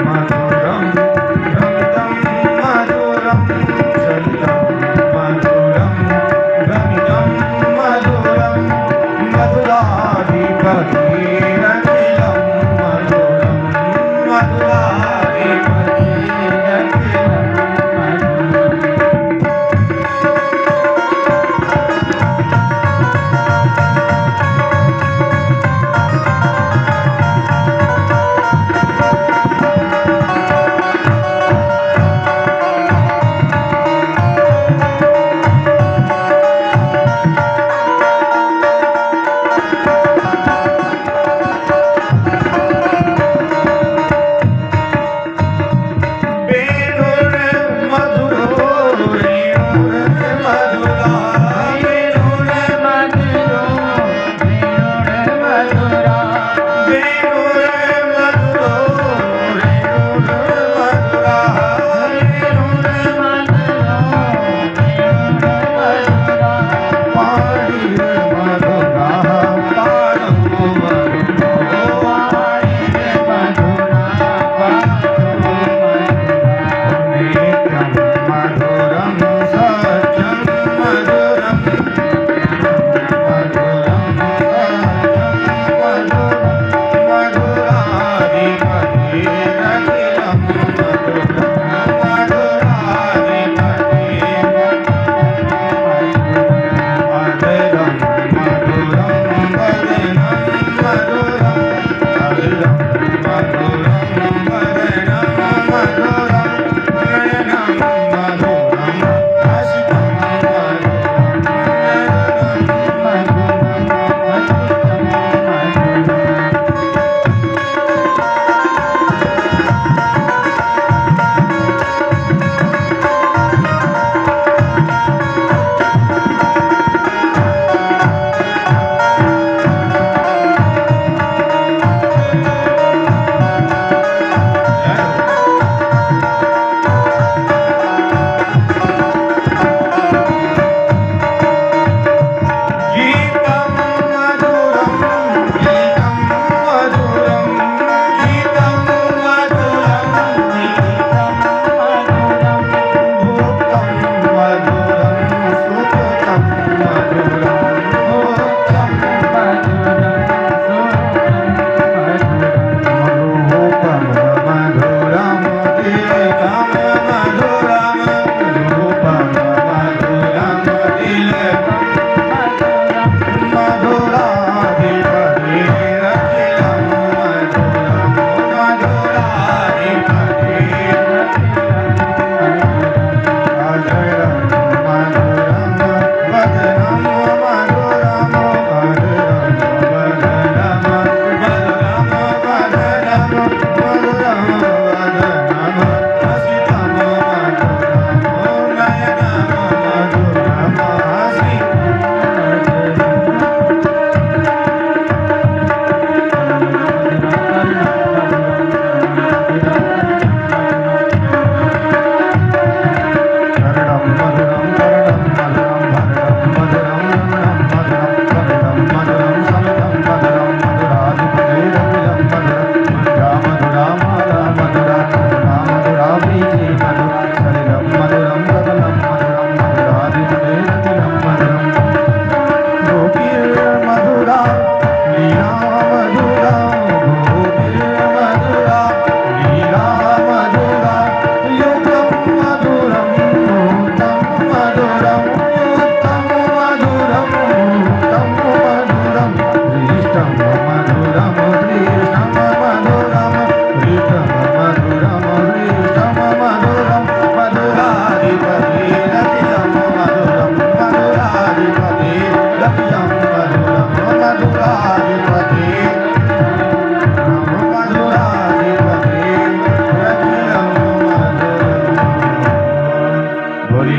मधुरं रमितं मधुरं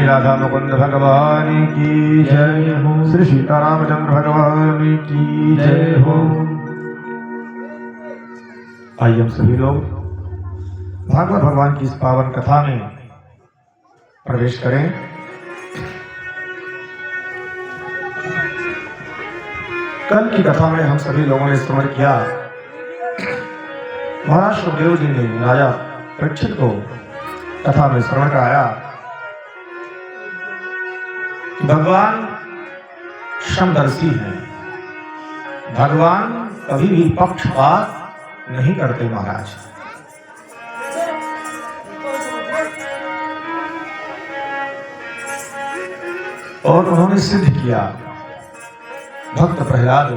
राधा मुकुंद भगवान की जय हो। श्री सीतारामचंद्र भगवान की जय हो। आइए हम सभी लोग भागवत भगवान की इस पावन कथा में प्रवेश करें। कल की कथा में हम सभी लोगों ने स्मरण किया, महाराज सुखदेव जी ने राजा परीक्षित को कथा में स्मरण कराया कि भगवान समदर्शी हैं, भगवान कभी भी पक्षपात नहीं करते महाराज। और उन्होंने सिद्ध किया, भक्त प्रहलाद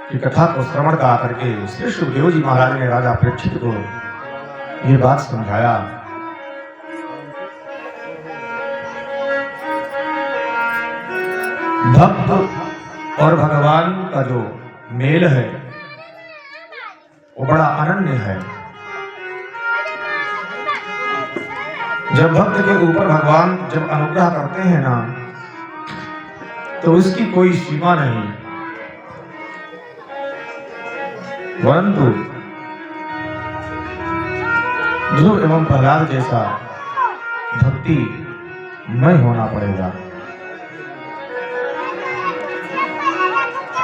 की कथा को श्रवण करा करके श्री सुखदेव जी महाराज ने राजा परीक्षित को ये बात समझाया। भक्त और भगवान का जो मेल है वो बड़ा अनन्य है। जब भक्त के ऊपर भगवान जब अनुग्रह करते हैं ना, तो उसकी कोई सीमा नहीं, परंतु ध्रुव एवं प्रहलाद जैसा भक्ति मय होना पड़ेगा।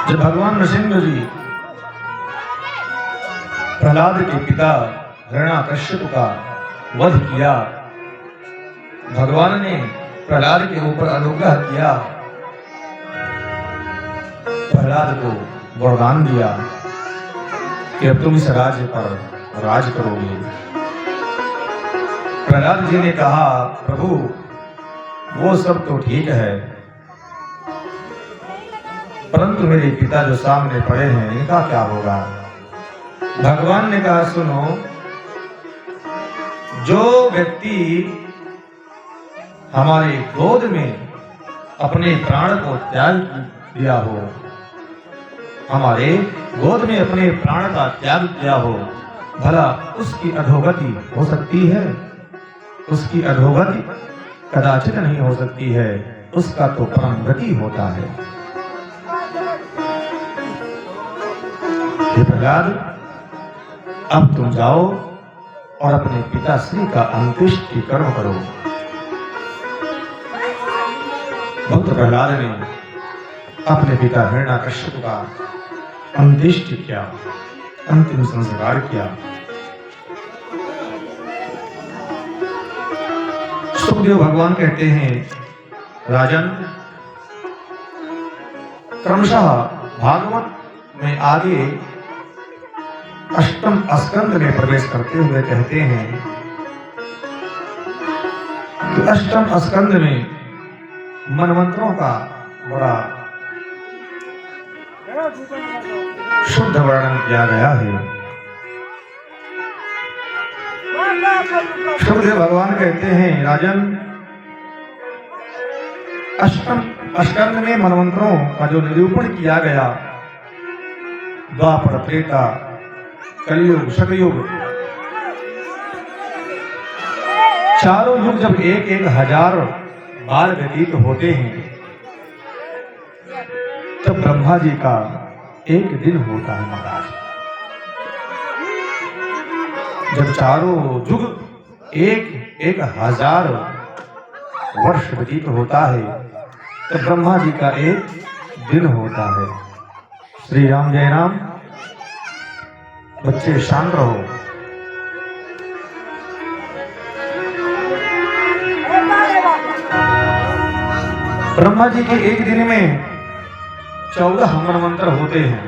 जब भगवान नृसिंह जी प्रहलाद के पिता हिरण्याकश्यप का वध किया, भगवान ने प्रहलाद के ऊपर अनुग्रह किया, प्रहलाद को वरदान दिया कि अब तुम इस राज्य पर राज करोगे। प्रहलाद जी ने कहा, प्रभु वो सब तो ठीक है, परंतु मेरे पिता जो सामने पड़े हैं इनका क्या होगा। भगवान ने कहा, सुनो, जो व्यक्ति हमारे गोद में अपने प्राण को त्याग दिया हो, हमारे गोद में अपने प्राण का त्याग किया हो, भला उसकी अधोगति हो सकती है? उसकी अधोगति कदाचित नहीं हो सकती है, उसका तो परम गति होता है। हे प्रहलाद, अब तुम जाओ और अपने पिताश्री का अंत्येष्टि कर्म करो। भक्त प्रहलाद ने अपने पिता हिरण्याकश्यप का अंत्येष्टि किया, अंतिम संस्कार किया। सुखदेव भगवान कहते हैं, राजन, क्रमशः भागवत में आगे अष्टम स्कंद में प्रवेश करते हुए कहते हैं कि अष्टम स्कंद में मनमंत्रों का बड़ा शुद्ध वर्णन किया गया है। सुखदेव भगवान कहते हैं, राजन, अष्टम स्कंद में मनमंत्रों का जो निरूपण किया गया, द्वापर, त्रेता, कलयुग, सतयुग, चारों युग जब एक एक हजार बार व्यतीत होते हैं, तब ब्रह्मा जी का एक दिन होता है महाराज। जब चारों युग एक एक हजार वर्ष व्यतीत होता है, तब ब्रह्मा जी का एक दिन होता है। श्री राम जय राम। बच्चे शांत रहो। ब्रह्मा जी के एक दिन में 14 मनमंत्र होते हैं।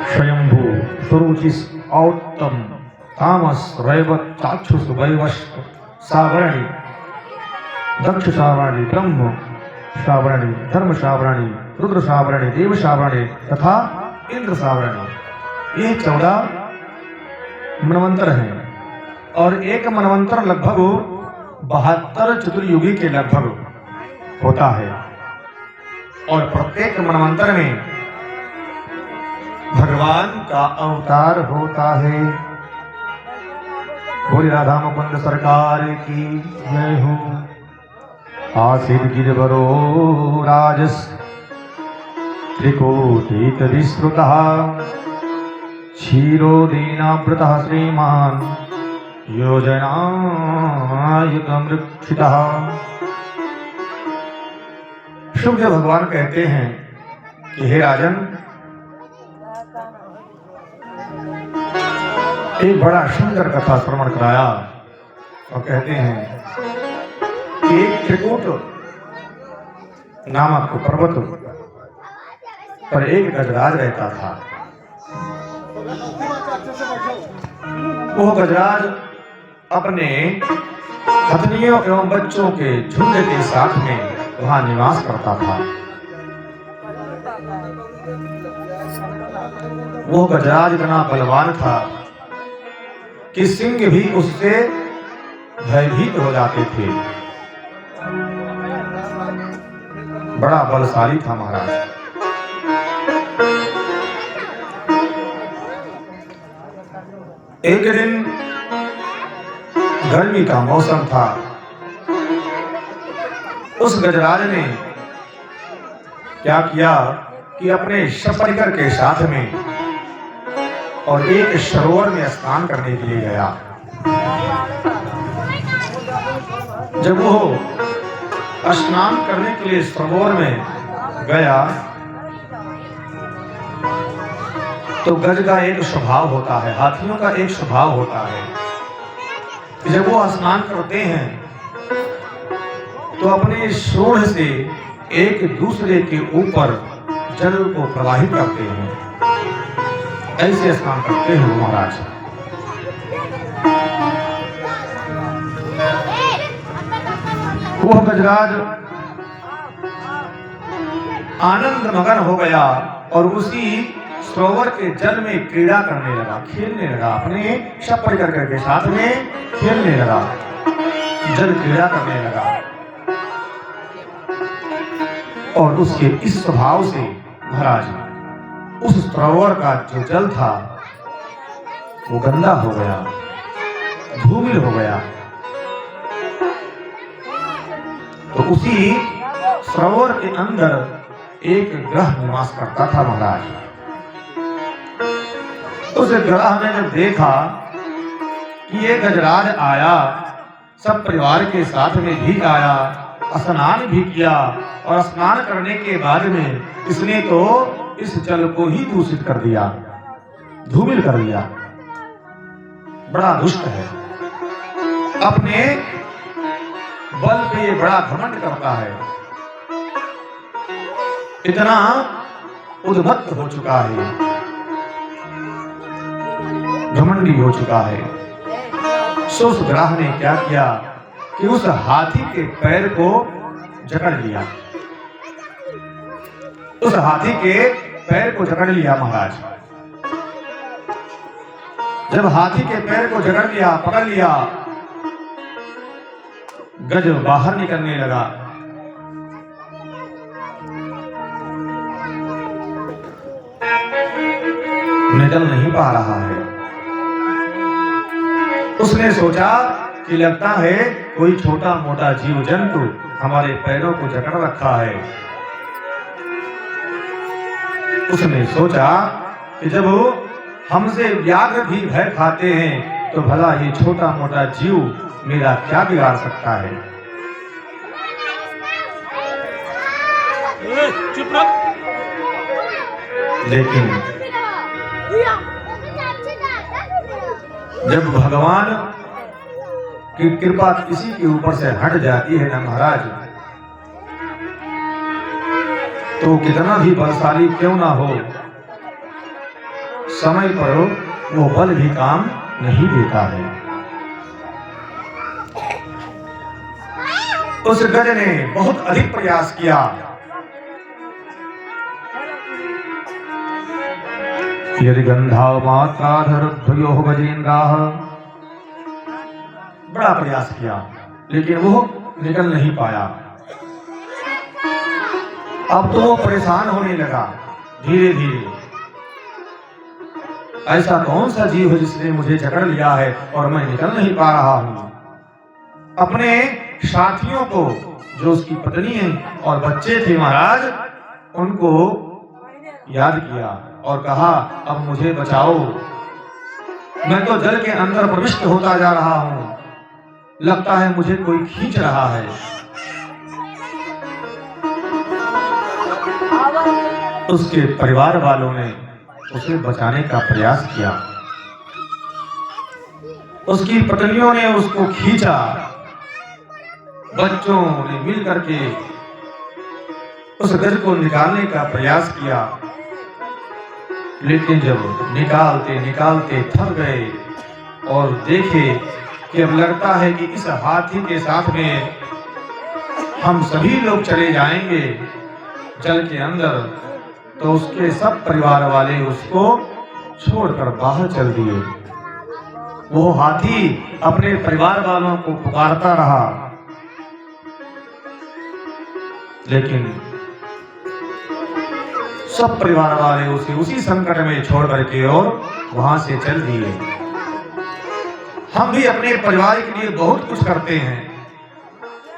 स्वयंभू, सुरुचिस, औत्तम, तामस, रैवत, चाक्षुष, वैवश, सावरणी, दक्ष सावरणी, ब्रह्म सावरणी, धर्म सावरणी, रुद्र सावरणी, देव सावरणी तथा इंद्र सावरणी। ये 14 मनमंत्र हैं और एक मनमंत्र लगभग 72 चतुर्युगी के लगभग होता है। और प्रत्येक मनमंत्र में भगवान का अवतार होता है। बोली राधा मुकुंद सरकार की जय हो। आसित गिरवरो राजस त्रिकोटीत विश्रुतः क्षीरोदीनावृतः श्रीमान योजनायुतमृक्षितः। शुभदेव भगवान कहते हैं कि हे राजन, एक बड़ा सुंदर कथा श्रवण कराया और कहते हैं कि एक त्रिकूट नामक पर्वत पर एक गजराज रहता था। वो गजराज अपने पत्नियों एवं बच्चों के झुंड के साथ में वहां निवास करता था। वो गजराज इतना बलवान था कि सिंह भी उससे भयभीत हो जाते थे। बड़ा बलशाली था महाराज। एक दिन गर्मी का मौसम था। उस गजराज ने क्या किया कि अपने सपरिकर के साथ में और एक सरोवर में स्नान करने के लिए गया। जब वो स्नान करने के लिए सरोवर में गया तो गज का एक स्वभाव होता है, हाथियों का एक स्वभाव होता है कि जब वो स्नान करते हैं तो अपने सूंड से एक दूसरे के ऊपर जल को प्रवाहित करते हैं। ऐसे स्नान करते हैं महाराज। वो गजराज आनंद मगन हो गया और उसी सरोवर के जल में क्रीड़ा करने लगा, खेलने लगा, अपने सपरिकर के साथ में खेलने लगा, जल क्रीड़ा करने लगा। और उसके इस स्वभाव से महाराज उस सरोवर का जो जल था वो गंदा हो गया, धूमिल हो गया। तो उसी सरोवर के अंदर एक ग्रह निवास करता था महाराज। उस ग्रह ने जब देखा कि ये गजराज आया, सब परिवार के साथ में भी आया, स्नान भी किया और स्नान करने के बाद में इसने तो इस जल को ही दूषित कर दिया, धूमिल कर दिया। बड़ा दुष्ट है, अपने बल पे ये बड़ा घमंड करता है, इतना उद्भक्त हो चुका है, घमंडी हो चुका है। सो उस ग्रह ने क्या किया कि उस हाथी के पैर को जकड़ लिया, उस हाथी के पैर को जकड़ लिया महाराज। जब हाथी के पैर को जकड़ लिया, पकड़ लिया, गज बाहर निकलने लगा। निकल नहीं पा रहा है। उसने सोचा कि लगता है कोई छोटा मोटा जीव जंतु हमारे पैरों को जकड़ रखा है। उसने सोचा कि जब हमसे व्याघ्र भी भय खाते हैं तो भला ये छोटा मोटा जीव मेरा क्या बिगाड़ सकता है। लेकिन जब भगवान की कृपा किसी के ऊपर से हट जाती है ना महाराज, तो कितना भी बलशाली क्यों ना हो, समय पर वो बल भी काम नहीं देता है। उस गज ने बहुत अधिक प्रयास किया, यदि गंधा मात्राधरभ्यो गजेन्द्राः, बड़ा प्रयास किया लेकिन वो निकल नहीं पाया। अब तो वो परेशान होने लगा, धीरे धीरे ऐसा कौन सा जीव है जिसने मुझे जकड़ लिया है और मैं निकल नहीं पा रहा हूं। अपने साथियों को, जो उसकी पत्नी और बच्चे थे महाराज, उनको याद किया और कहा, अब मुझे बचाओ, मैं तो जल के अंदर प्रविष्ट होता जा रहा हूं, लगता है मुझे कोई खींच रहा है। उसके परिवार वालों ने उसे बचाने का प्रयास किया। उसकी पत्नियों ने उसको खींचा, बच्चों ने मिल करके उस गज को निकालने का प्रयास किया, लेकिन जब निकालते निकालते थक गए और देखे कि अब लगता है कि इस हाथी के साथ में हम सभी लोग चले जाएंगे जल के अंदर, तो उसके सब परिवार वाले उसको छोड़कर बाहर चल दिए। वो हाथी अपने परिवार वालों को पुकारता रहा, लेकिन सब परिवार वाले उसे उसी संकट में छोड़ करके और वहां से चल दिए। हम भी अपने परिवार के लिए बहुत कुछ करते हैं,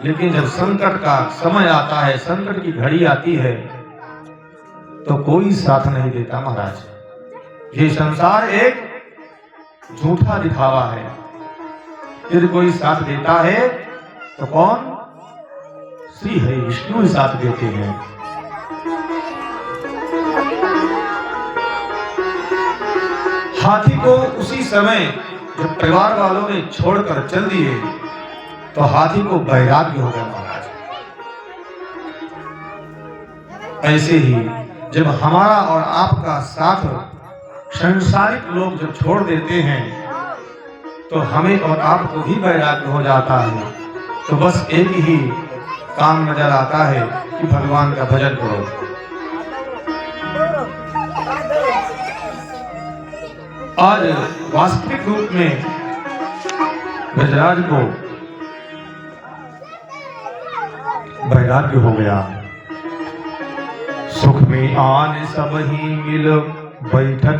लेकिन जब संकट का समय आता है, संकट की घड़ी आती है, तो कोई साथ नहीं देता महाराज। ये संसार एक झूठा दिखावा है। यदि कोई साथ देता है तो कौन? श्री हरि विष्णु ही साथ देते हैं। हाथी को उसी समय जब परिवार वालों ने छोड़कर चल दिए तो हाथी को वैराग्य हो गया महाराज। ऐसे ही जब हमारा और आपका साथ संसारिक लोग जब छोड़ देते हैं तो हमें और आपको भी वैराग्य हो जाता है। तो बस एक ही काम नजर आता है कि भगवान का भजन करो। आज वास्तविक रूप में गजराज को वैराग्य हो गया। सुख में आन सब ही मिल बैठत,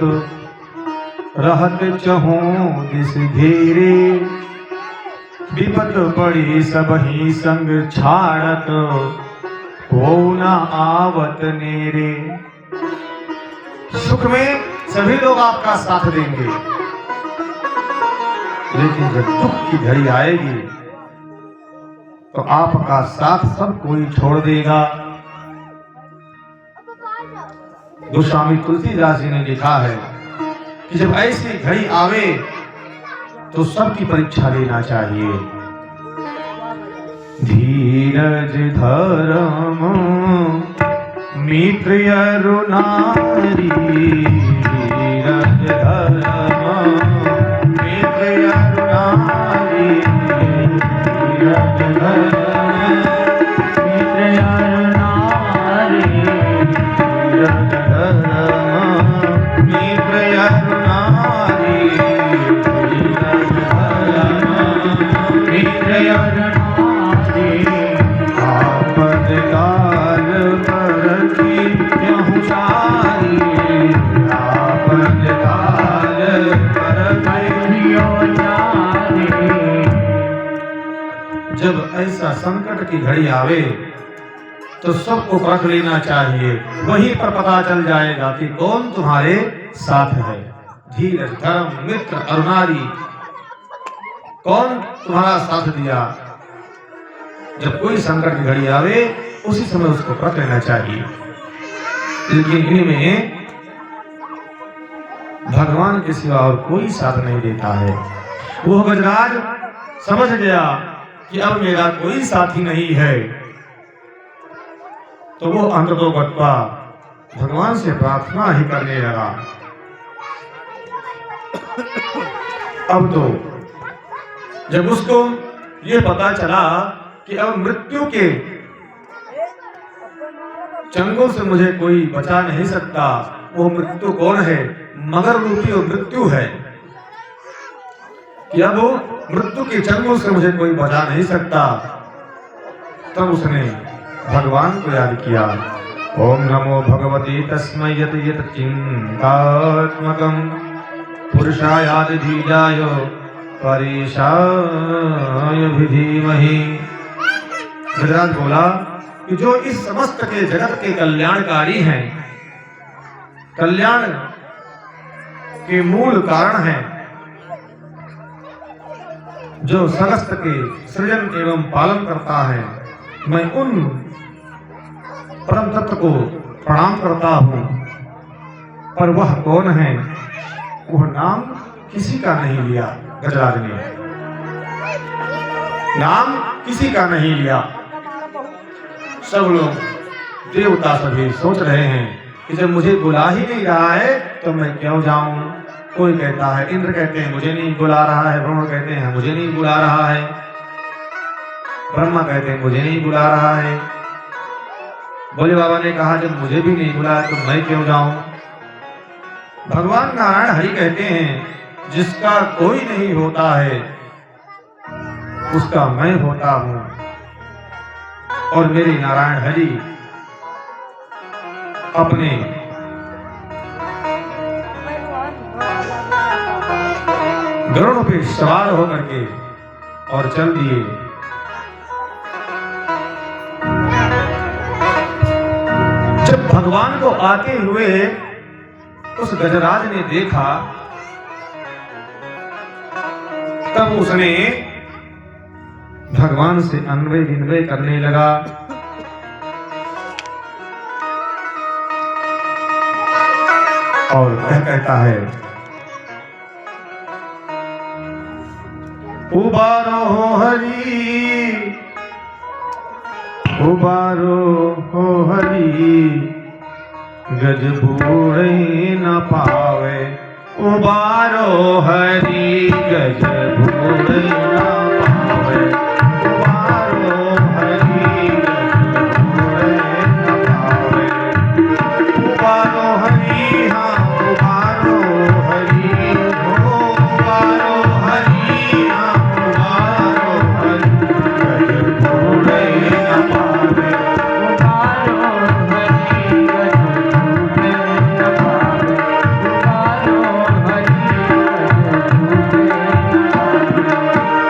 रहत चहूं दिस घेरे, विपत पड़ी सब ही संग छाड़त, हो न आवत नेरे। सुख में सभी लोग आपका साथ देंगे, लेकिन जब दुख की घड़ी आएगी तो आपका साथ सब कोई छोड़ देगा। गोस्वामी तुलसीदास जी ने लिखा है कि जब ऐसी घड़ी आवे तो सबकी परीक्षा लेना चाहिए। धीरज धर्म मित्र अरुणारी, धीरज धर्म मित्र अरुणारी, धीरज धर्म मित्र अरुणारी, धीरज मित्र अरुणारी, धीरज मित्र अरुणारी। आपद काल परखी यहु सारी, आपद काल परखी यहु सारी। जब ऐसा संकट की घड़ी आवे तो सबको परख लेना चाहिए। वहीं पर पता चल जाएगा कि कौन तुम्हारे साथ है। धीरज धर्म मित्र अरुणारी, कौन तुम्हारा साथ दिया। जब कोई संकट की घड़ी आवे उसी समय उसको परख लेना चाहिए। लेकिन इनमें भगवान के सिवा और कोई साथ नहीं देता है। वो गजराज समझ गया कि अब मेरा कोई साथी नहीं है, तो वो अंततोगत्वा भगवान से प्रार्थना ही करने लगा। अब तो जब उसको ये पता चला कि अब मृत्यु के चंगों से मुझे कोई बचा नहीं सकता, वो मृत्यु कौन है? मगर रूपी वो मृत्यु है कि अब वो मृत्यु के चंगों से मुझे कोई बचा नहीं सकता। तब उसने भगवान को याद किया। ओम नमो भगवते तस्मै यत यत चिंतात्मकं पुरुषायाद धीजाय परेशाय विधीमहि। गजराज बोला कि जो इस समस्त के जगत के कल्याणकारी हैं, कल्याण के मूल कारण हैं, जो समस्त के सृजन एवं पालन करता है, मैं उन परम तत्व को प्रणाम करता हूं। पर वह कौन है? वह नाम किसी का नहीं लिया। गजराज ने नाम किसी का नहीं लिया। सब लोग देवता सभी सोच रहे हैं कि जब मुझे बुला ही नहीं रहा है तो मैं क्यों जाऊं। कोई कहता है, इंद्र कहते हैं मुझे नहीं बुला रहा है, वरुण कहते हैं मुझे नहीं बुला रहा है, ब्रह्मा कहते हैं मुझे नहीं बुला रहा है। भोले बाबा ने कहा जब मुझे भी नहीं बुलाया तो मैं क्यों जाऊं। भगवान नारायण हरि कहते हैं जिसका कोई नहीं होता है उसका मैं होता हूं। और मेरे नारायण हरि अपने गरुड़ पे सवार होकर के और चल दिए। जब भगवान को आते हुए उस गजराज ने देखा तब उसने भगवान से अन्वय विन्वय करने लगा। और वह कहता है, उबारो हो हरि, उबारो हो हरि, गज बूढ़े न पावे। उबारो हरि गज बूढ़े न पावे। उबारो हरि गज बूढ़े न पावे। उबारो हरि, हाँ उबारो हरि, हो उबारो हरि, हाँ उबारो हरि, गज बूढ़े न पावे। उबारो हरि गज बूढ़े न पावे। उबारो हरि गज बूढ़े न पावे।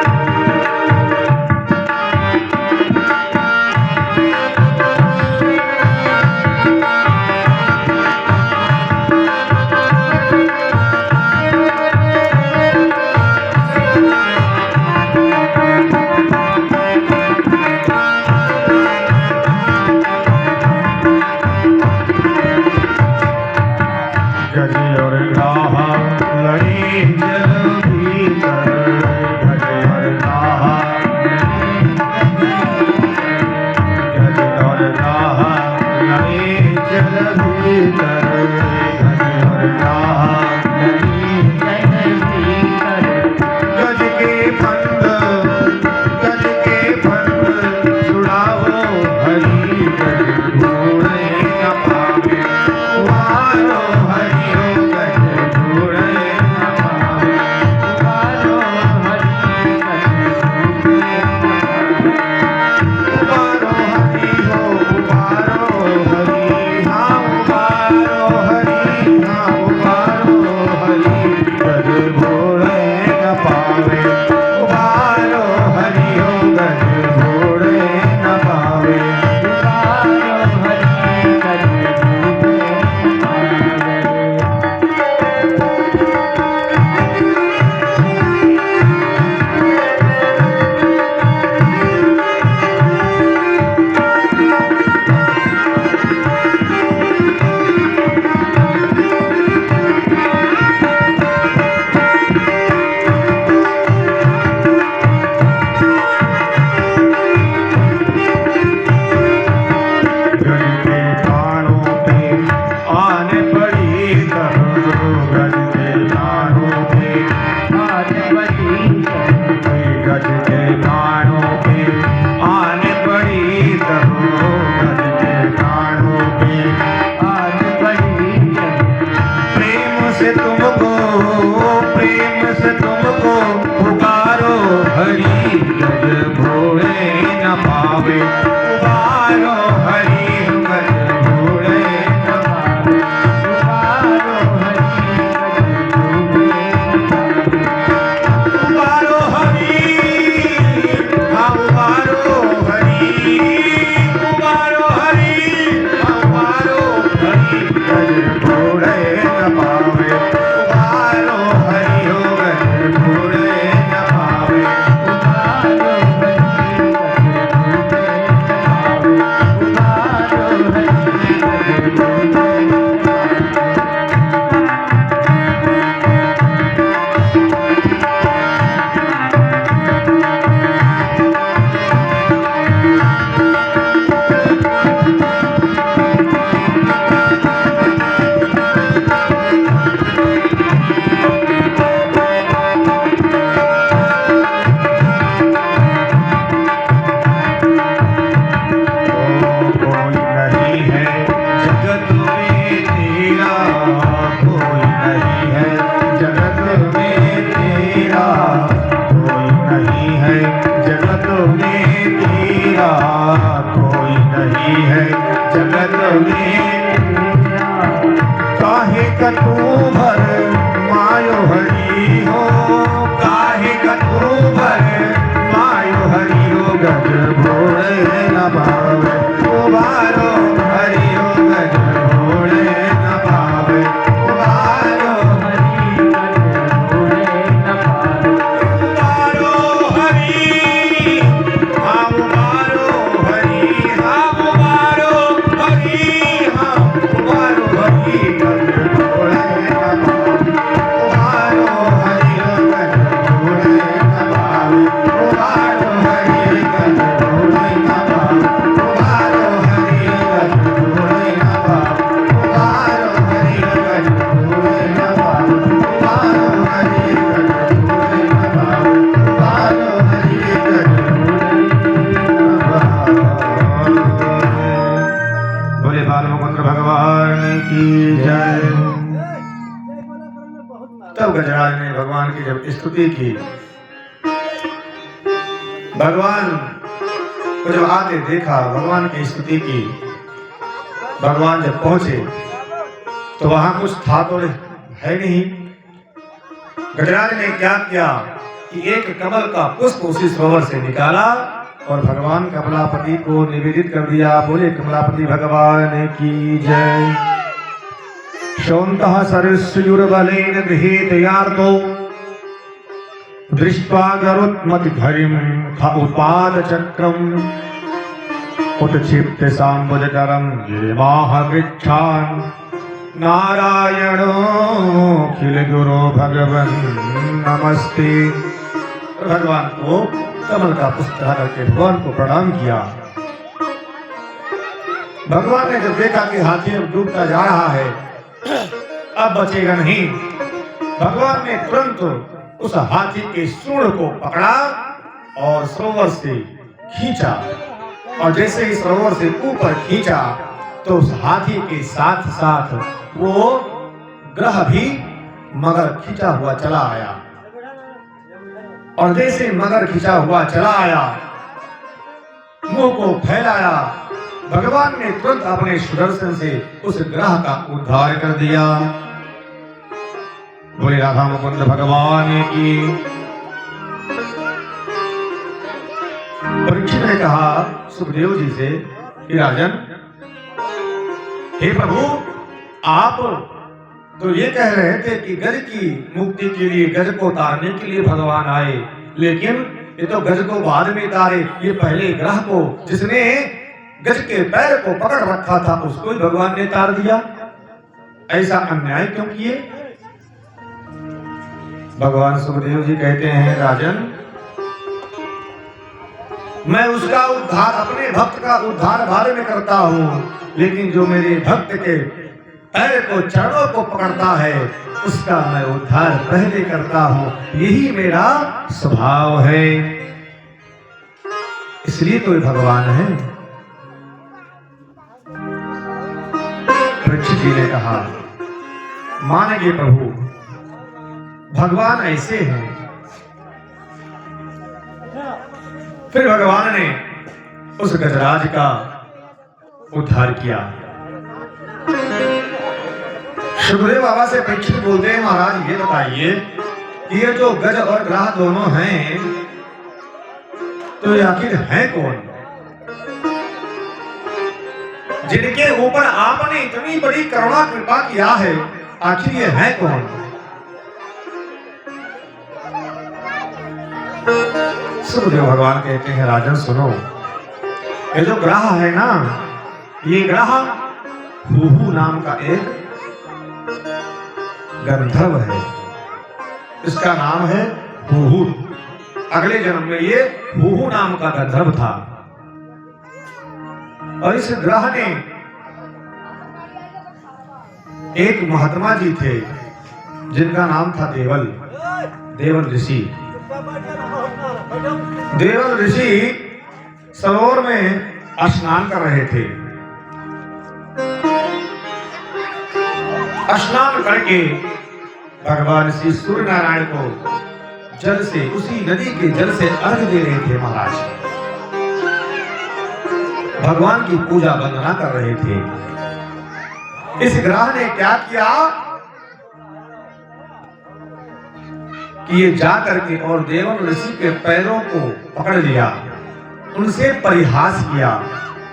गजराज ने भगवान की जब स्तुति की, भगवान को जब आते देखा, भगवान की स्तुति की, भगवान जब पहुंचे तो वहां कुछ था तो है नहीं। गजराज ने क्या किया कि एक कमल का पुष्प उसी सरोवर से निकाला और भगवान कमलापति को निवेदित कर दिया। बोले कमलापति भगवान की जय। शौन्तः सरस्युर्बलेन गृहीत यार्तो दृष्ट्वा गरुत्मतिधरिं उपादचक्रम् उत्क्षिप्य साम्बुजकरं गिरिमाह वृक्षान् नारायणो खिल गुरु भगवन नमस्ते। भगवान को कमल का पुष्प चढ़ा करके भगवान को प्रणाम किया। भगवान ने जब देखा कि हाथी अब डूबता जा रहा है, अब बचेगा नहीं, भगवान ने तुरंत उस हाथी के सूंड को पकड़ा और सरोवर से खींचा। और जैसे ही सरोवर से ऊपर खींचा तो उस हाथी के साथ साथ वो ग्रह भी मगर खींचा हुआ चला आया। और जैसे मगर खींचा हुआ चला आया, मुंह को फैलाया, भगवान ने तुरंत अपने सुदर्शन से उस ग्रह का उद्धार कर दिया। बोले राधा मुकुंद भगवान की। परीक्षित ने कहा सुखदेव जी से कि राजन, हे प्रभु, आप तो ये कह रहे थे कि गज की मुक्ति के लिए, गज को तारने के लिए भगवान आए, लेकिन ये तो गज को बाद में तारे, ये पहले ग्रह को, जिसने गज के पैर को पकड़ रखा था उसको ही भगवान ने तार दिया। ऐसा अन्याय क्यों किए? भगवान सुखदेव जी कहते हैं राजन, मैं उसका उद्धार, अपने भक्त का उद्धार बारे में करता हूं, लेकिन जो मेरे भक्त के पैर को, चरणों को पकड़ता है, उसका मैं उद्धार पहले करता हूं। यही मेरा स्वभाव है, इसलिए तो भगवान है। परीक्षित जी ने कहा, मानेंगे प्रभु, भगवान ऐसे हैं। फिर भगवान ने उस गजराज का उद्धार किया। सुखदेव बाबा से परीक्षित बोलते हैं, महाराज ये बताइए कि ये जो गज और ग्रह दोनों हैं, तो ये आखिर है कौन? जिनके ऊपर आपने इतनी बड़ी करुणा कृपा किया है, आखिर ये है कौन? सुखदेव भगवान कहते हैं, राजन सुनो, ये जो ग्रह है ना, ये ग्रह हुहू नाम का एक गंधर्व है। इसका नाम है हुहू। अगले जन्म में ये हुहू नाम का गंधर्व था। और इस ग्रह ने, एक महात्मा जी थे जिनका नाम था देवल, देवल ऋषि। देवल ऋषि सरोवर में स्नान कर रहे थे। स्नान करके भगवान श्री सूर्य नारायण को जल से, उसी नदी के जल से अर्घ दे रहे थे महाराज। भगवान की पूजा वंदना कर रहे थे। इस ग्रह ने क्या किया कि ये जा करके और देवल ऋषि के पैरों को पकड़ लिया, उनसे परिहास किया।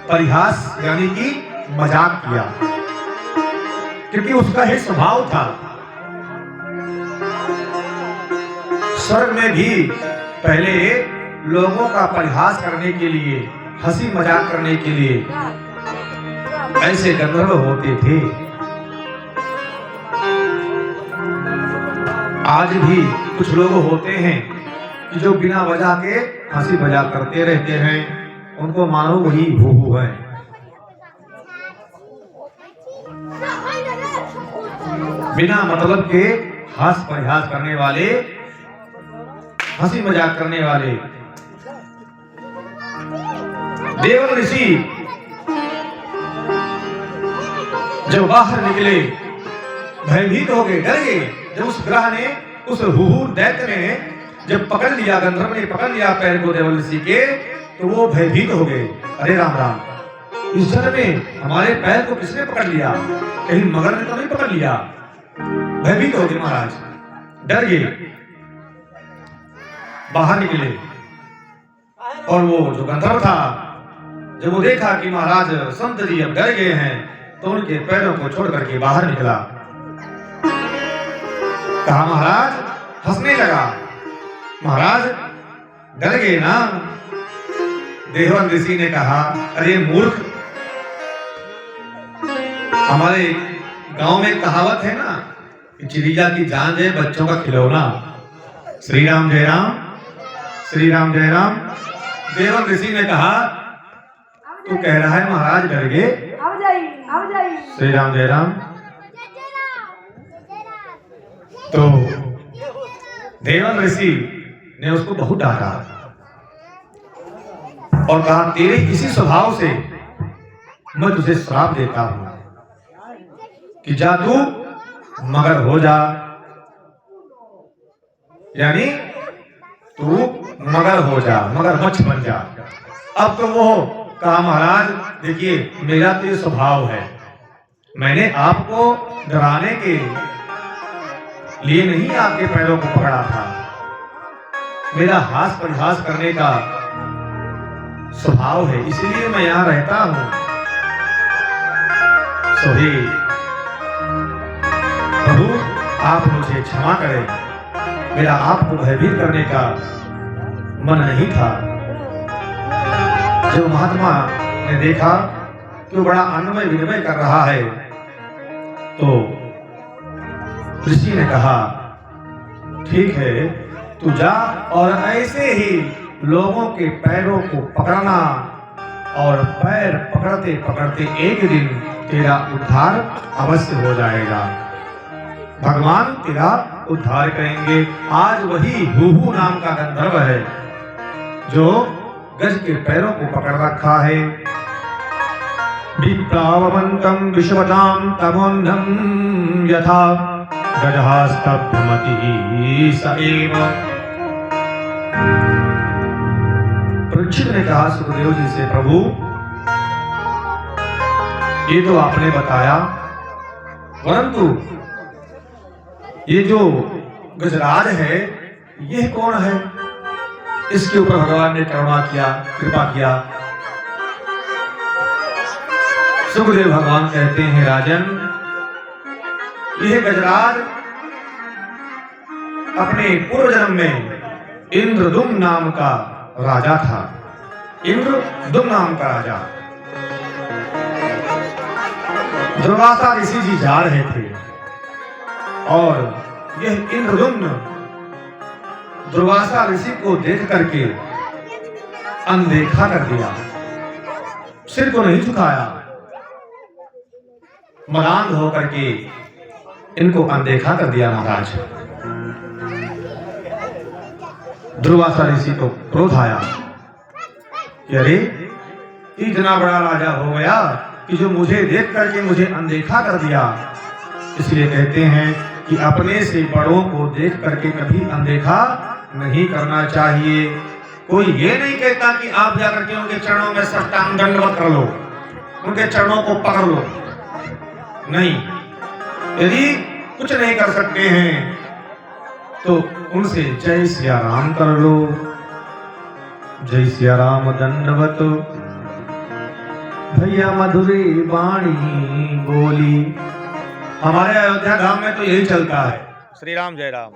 परिहास यानी कि मजाक किया, क्योंकि उसका ही स्वभाव था। स्वर्ग में भी पहले लोगों का परिहास करने के लिए, हंसी मजाक करने के लिए ऐसे गंधर्व होते थे। आज भी कुछ लोग होते हैं कि जो बिना वजह के हंसी मजाक करते रहते हैं, उनको मानो वही हुहू है। बिना मतलब के हास परिहास करने वाले, हंसी मजाक करने वाले। देवल ऋषि जब बाहर निकले, भयभीत हो गए, डर गए, जब उस ग्रह ने उस हुहू दैत्य ने जब पकड़ लिया, गंधर्व ने पकड़ लिया पैर को देवल ऋषि के, तो वो भयभीत हो गए। अरे राम राम, इस जल में हमारे पैर को किसने पकड़ लिया? कहीं मगर ने तो नहीं पकड़ लिया? भयभीत हो गए महाराज, डर गए, बाहर निकले। और वो जो गंधर्व था, जब वो देखा कि महाराज संत जी अब डर गए हैं, तो उनके पैरों को छोड़ करके बाहर निकला। कहा महाराज, हंसने लगा, महाराज डर गए ना? देवन ऋषि ने कहा, अरे मूर्ख, हमारे गांव में कहावत है ना कि चिड़िया की जान है बच्चों का खिलौना। श्री राम जय राम, श्री राम जय राम। देवन ऋषि ने कहा, तू कह रहा है महाराज डर गए? श्री राम जय राम। तो देवन ऋषि ने उसको बहुत डांटा और कहा, तेरे इसी स्वभाव से मैं तुझे श्राप देता हूं कि जा तू मगर हो जा, यानी तू मगर हो जा, मगरमच्छ बन जा। अब तो वो कहा, महाराज देखिए, मेरा तो ये स्वभाव है, मैंने आपको डराने के लिए नहीं आपके पैरों को पकड़ा था, मेरा हास परिहास करने का स्वभाव है, इसलिए मैं यहां रहता हूं। सोहे प्रभु, आप मुझे क्षमा करें, मेरा आपको भयभीत करने का मन नहीं था। जो महात्मा ने देखा कि वो बड़ा अन्वय विनिमय कर रहा है, तो ऋषि ने कहा, ठीक है, तू जा और ऐसे ही लोगों के पैरों को पकड़ना, और पैर पकड़ते पकड़ते एक दिन तेरा उद्धार अवश्य हो जाएगा। भगवान तेरा उद्धार करेंगे। आज वही हुहू नाम का गंधर्व है जो गज के पैरों को पकड़ रखा है। विप्रावंतम विश्वताम तमोन्धम यथा गजहास्तभ्यमति सएव। परीक्षित ने कहा सुखदेव जी से, प्रभु ये तो आपने बताया, परंतु ये जो गजराज है ये कौन है? इसके ऊपर भगवान ने करुणा किया, कृपा किया। सुखदेव भगवान कहते हैं, राजन, यह गजराज अपने पूर्व जन्म में इंद्रदुम्न नाम का राजा था। इंद्रदुम्न नाम का राजा, दुर्वासा ऋषि जी जा रहे थे और यह इंद्रदुम्न दुर्वासा ऋषि को देख करके अनदेखा कर दिया, सिर को नहीं झुकाया, मदान होकर के इनको अनदेखा कर दिया। महाराज दुर्वासा ऋषि को क्रोध आया कि अरे इतना बड़ा राजा हो गया कि जो मुझे देख करके मुझे अनदेखा कर दिया। इसलिए कहते हैं कि अपने से बड़ों को देख करके कभी अनदेखा नहीं करना चाहिए। कोई ये नहीं कहता कि आप जाकर के उनके चरणों में साष्टांग दंडवत कर लो, उनके चरणों को पकड़ लो, नहीं। यदि कुछ नहीं कर सकते हैं तो उनसे जय सिया राम कर लो। जय सिया राम दंडवत भैया मधुरी वाणी बोली। हमारे अयोध्या धाम में तो यही चलता है। श्री राम जय राम।